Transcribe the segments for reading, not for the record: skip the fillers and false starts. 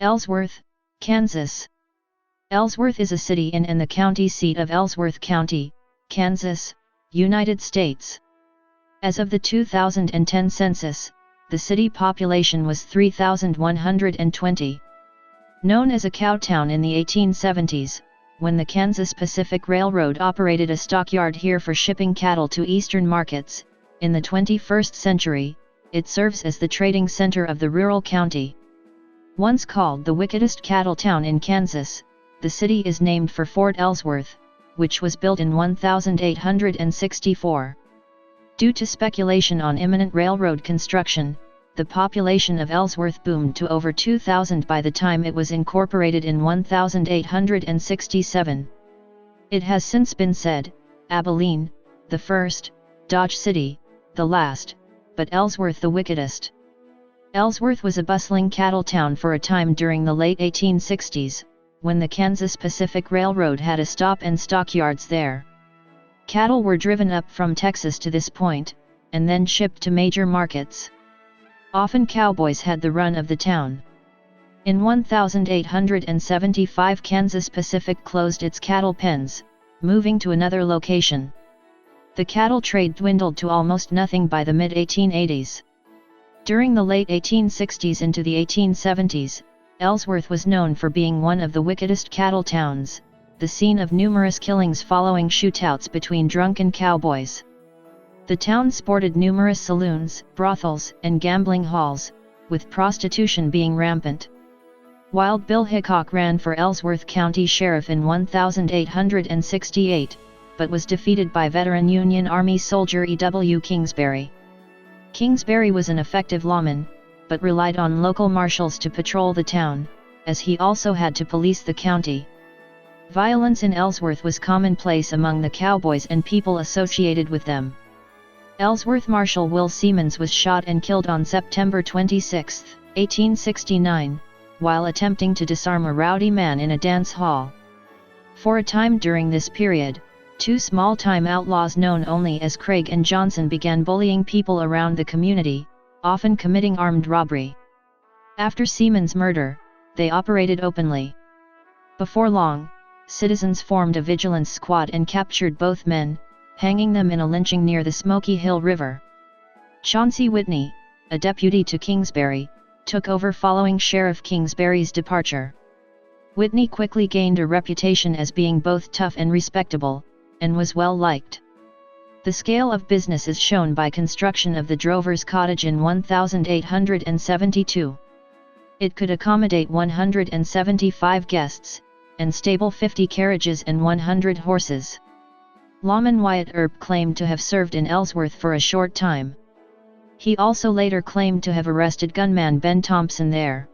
Ellsworth, Kansas. Ellsworth is a city in and the county seat of Ellsworth County, Kansas, United States. As of the 2010 census, the city population was 3,120. Known as a cow town in the 1870s, when the Kansas Pacific Railroad operated a stockyard here for shipping cattle to eastern markets, in the 21st century, it serves as the trading center of the rural county. Once called the wickedest cattle town in Kansas, the city is named for Fort Ellsworth, which was built in 1864. Due to speculation on imminent railroad construction, the population of Ellsworth boomed to over 2,000 by the time it was incorporated in 1867. It has since been said, Abilene, the first, Dodge City, the last, but Ellsworth the wickedest. Ellsworth was a bustling cattle town for a time during the late 1860s, when the Kansas Pacific Railroad had a stop and stockyards there. Cattle were driven up from Texas to this point, and then shipped to major markets. Often cowboys had the run of the town. In 1875 Kansas Pacific closed its cattle pens, moving to another location. The cattle trade dwindled to almost nothing by the mid-1880s. During the late 1860s into the 1870s, Ellsworth was known for being one of the wickedest cattle towns, the scene of numerous killings following shootouts between drunken cowboys. The town sported numerous saloons, brothels, and gambling halls, with prostitution being rampant. Wild Bill Hickok ran for Ellsworth County Sheriff in 1868, but was defeated by veteran Union Army soldier E.W. Kingsbury. Kingsbury was an effective lawman, but relied on local marshals to patrol the town, as he also had to police the county. Violence in Ellsworth was commonplace among the cowboys and people associated with them. Ellsworth Marshal Will Siemens was shot and killed on September 26, 1869, while attempting to disarm a rowdy man in a dance hall. For a time during this period, two small-time outlaws known only as Craig and Johnson began bullying people around the community, often committing armed robbery. After Siemens' murder, they operated openly. Before long, citizens formed a vigilance squad and captured both men, hanging them in a lynching near the Smoky Hill River. Chauncey Whitney, a deputy to Kingsbury, took over following Sheriff Kingsbury's departure. Whitney quickly gained a reputation as being both tough and respectable, and was well liked. The scale of business is shown by construction of the Drover's Cottage in 1872. It could accommodate 175 guests, and stable 50 carriages and 100 horses. Lawman Wyatt Earp claimed to have served in Ellsworth for a short time. He also later claimed to have arrested gunman Ben Thompson there.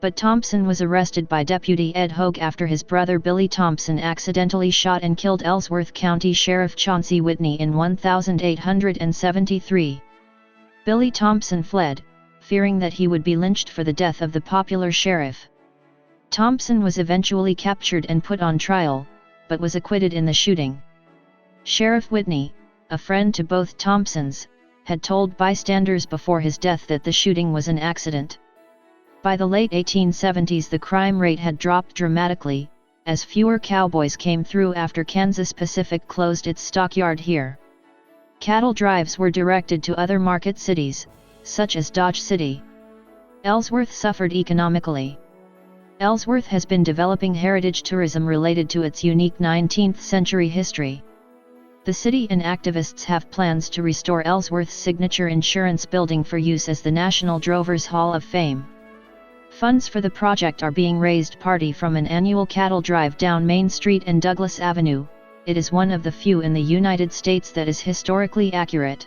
But Thompson was arrested by Deputy Ed Hogue after his brother Billy Thompson accidentally shot and killed Ellsworth County Sheriff Chauncey Whitney in 1873. Billy Thompson fled, fearing that he would be lynched for the death of the popular sheriff. Thompson was eventually captured and put on trial, but was acquitted in the shooting. Sheriff Whitney, a friend to both Thompsons, had told bystanders before his death that the shooting was an accident. By the late 1870s the crime rate had dropped dramatically, as fewer cowboys came through after Kansas Pacific closed its stockyard here. Cattle drives were directed to other market cities, such as Dodge City. Ellsworth suffered economically. Ellsworth has been developing heritage tourism related to its unique 19th-century history. The city and activists have plans to restore Ellsworth's signature insurance building for use as the National Drovers Hall of Fame. Funds for the project are being raised partly from an annual cattle drive down Main Street and Douglas Avenue. It is one of the few in the United States that is historically accurate.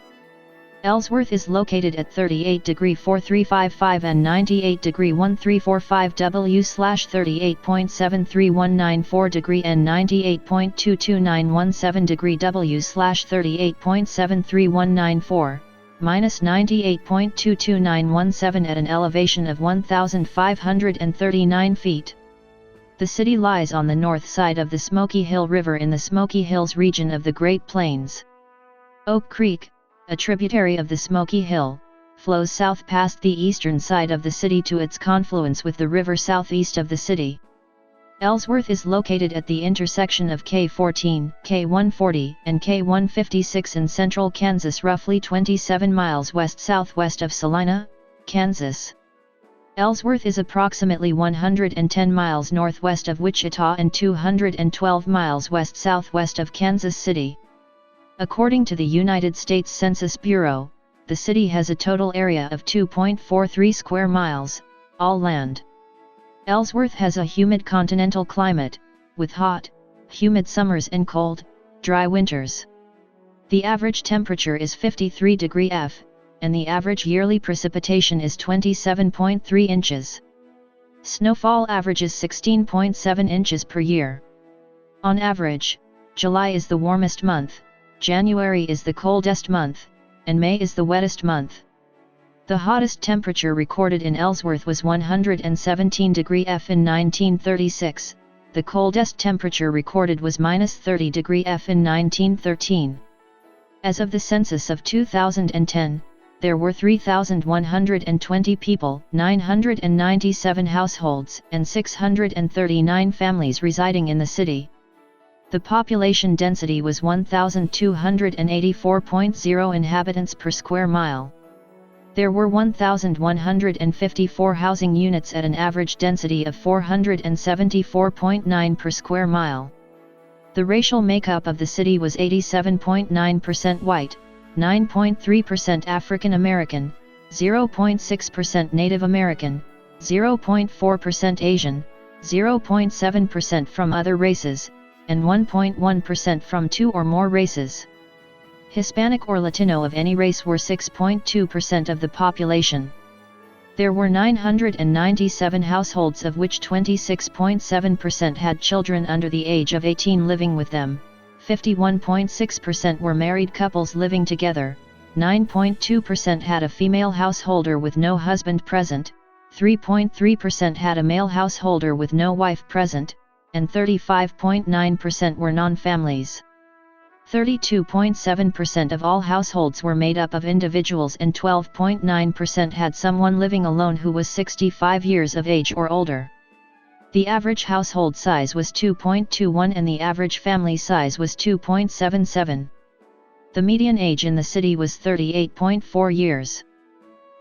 Ellsworth is located at 38°4355 and 98°1345 W/38.73194° and 98.22917° W/38.73194, minus 98.22917 at an elevation of 1,539 feet. The city lies on the north side of the Smoky Hill River in the Smoky Hills region of the Great Plains. Oak Creek, a tributary of the Smoky Hill, flows south past the eastern side of the city to its confluence with the river southeast of the city. Ellsworth is located at the intersection of K14, K140, and K156 in central Kansas, roughly 27 miles west-southwest of Salina, Kansas. Ellsworth is approximately 110 miles northwest of Wichita and 212 miles west-southwest of Kansas City. According to the United States Census Bureau, the city has a total area of 2.43 square miles, all land. Ellsworth has a humid continental climate, with hot, humid summers and cold, dry winters. The average temperature is 53 F, and the average yearly precipitation is 27.3 inches. Snowfall averages 16.7 inches per year. On average, July is the warmest month, January is the coldest month, and May is the wettest month. The hottest temperature recorded in Ellsworth was 117 F in 1936, the coldest temperature recorded was -30 F in 1913. As of the census of 2010, there were 3,120 people, 997 households, and 639 families residing in the city. The population density was 1,284.0 inhabitants per square mile. There were 1,154 housing units at an average density of 474.9 per square mile. The racial makeup of the city was 87.9% white, 9.3% African American, 0.6% Native American, 0.4% Asian, 0.7% from other races, and 1.1% from two or more races. Hispanic or Latino of any race were 6.2% of the population. There were 997 households, of which 26.7% had children under the age of 18 living with them, 51.6% were married couples living together, 9.2% had a female householder with no husband present, 3.3% had a male householder with no wife present, and 35.9% were non-families. 32.7% of all households were made up of individuals, and 12.9% had someone living alone who was 65 years of age or older. The average household size was 2.21 and the average family size was 2.77. The median age in the city was 38.4 years.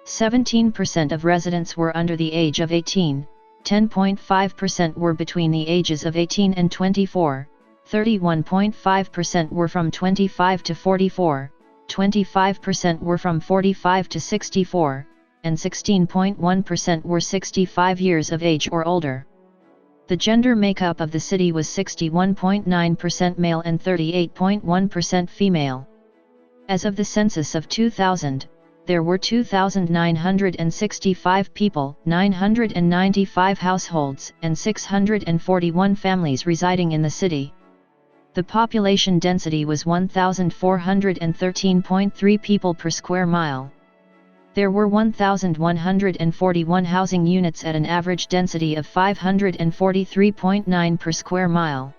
17% of residents were under the age of 18, 10.5% were between the ages of 18 and 24, 31.5% were from 25 to 44, 25% were from 45 to 64, and 16.1% were 65 years of age or older. The gender makeup of the city was 61.9% male and 38.1% female. As of the census of 2000, there were 2,965 people, 995 households, and 641 families residing in the city. The population density was 1,413.3 people per square mile. There were 1,141 housing units at an average density of 543.9 per square mile.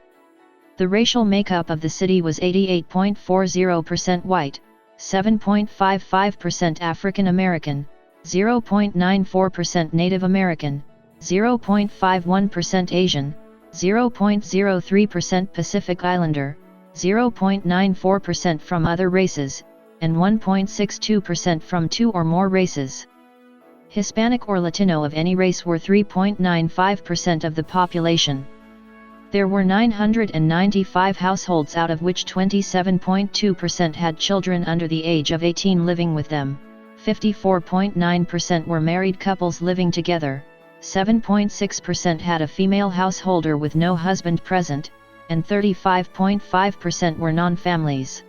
The racial makeup of the city was 88.40% white, 7.55% African American, 0.94% Native American, 0.51% Asian, 0.03% Pacific Islander, 0.94% from other races, and 1.62% from two or more races. Hispanic or Latino of any race were 3.95% of the population. There were 995 households, out of which 27.2% had children under the age of 18 living with them, 54.9% were married couples living together, 7.6% had a female householder with no husband present, and 35.5% were non-families.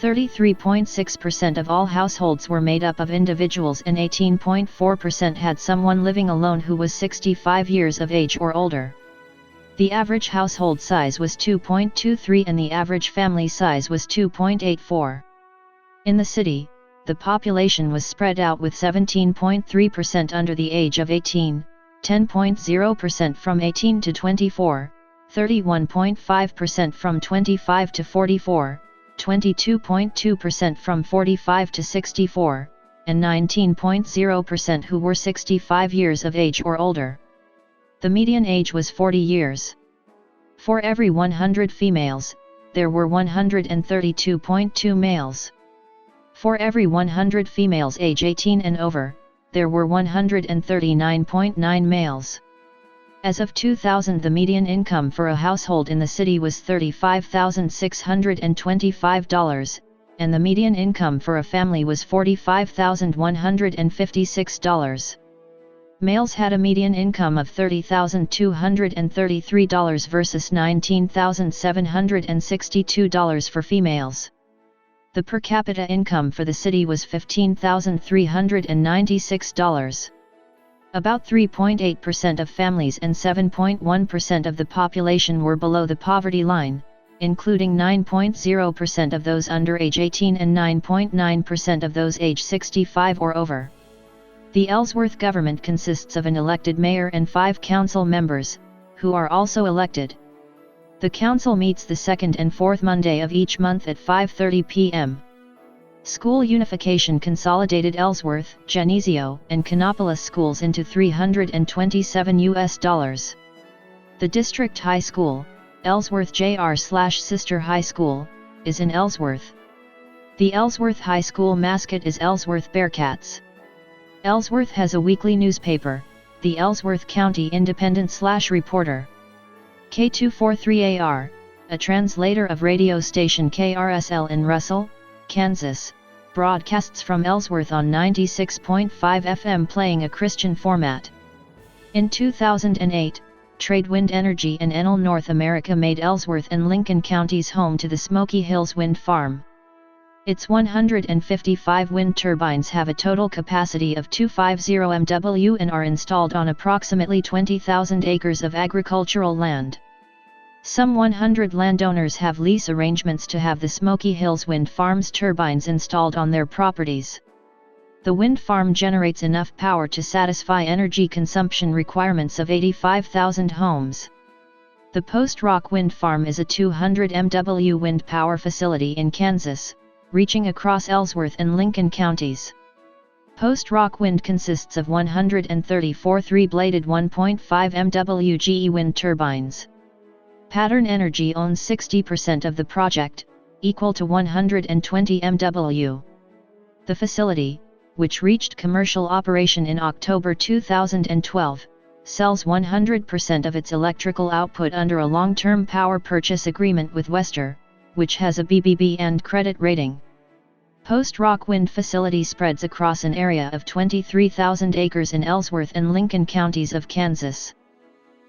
33.6% of all households were made up of individuals, and 18.4% had someone living alone who was 65 years of age or older. The average household size was 2.23 and the average family size was 2.84. In the city, the population was spread out, with 17.3% under the age of 18, 10.0% from 18 to 24, 31.5% from 25 to 44, 22.2% from 45 to 64, and 19.0% who were 65 years of age or older. The median age was 40 years. For every 100 females, there were 132.2 males. For every 100 females age 18 and over, there were 139.9 males. As of 2000, the median income for a household in the city was $35,625, and the median income for a family was $45,156. Males had a median income of $30,233 versus $19,762 for females. The per capita income for the city was $15,396. About 3.8% of families and 7.1% of the population were below the poverty line, including 9.0% of those under age 18 and 9.9% of those age 65 or over. The Ellsworth government consists of an elected mayor and 5 council members, who are also elected. The council meets the second and fourth Monday of each month at 5:30 p.m. School unification consolidated Ellsworth, Geneseo, and Canopolis schools into $327. The district high school, Ellsworth Jr./Sister High School, is in Ellsworth. The Ellsworth High School mascot is Ellsworth Bearcats. Ellsworth has a weekly newspaper, the Ellsworth County Independent/Reporter. K243AR, a translator of radio station KRSL in Russell, Kansas, broadcasts from Ellsworth on 96.5 FM playing a Christian format. In 2008, Trade Wind Energy and Enel North America made Ellsworth and Lincoln counties home to the Smoky Hills Wind Farm. Its 155 wind turbines have a total capacity of 250 MW and are installed on approximately 20,000 acres of agricultural land. Some 100 landowners have lease arrangements to have the Smoky Hills Wind Farm's turbines installed on their properties. The wind farm generates enough power to satisfy energy consumption requirements of 85,000 homes. The Post Rock Wind Farm is a 200 MW wind power facility in Kansas, reaching across Ellsworth and Lincoln counties. Post Rock Wind consists of 134 three-bladed 1.5 MW GE wind turbines. Pattern Energy owns 60% of the project, equal to 120 MW. The facility, which reached commercial operation in October 2012, sells 100% of its electrical output under a long-term power purchase agreement with Wester, which has a BBB and credit rating. Post Rock Wind facility spreads across an area of 23,000 acres in Ellsworth and Lincoln counties of Kansas.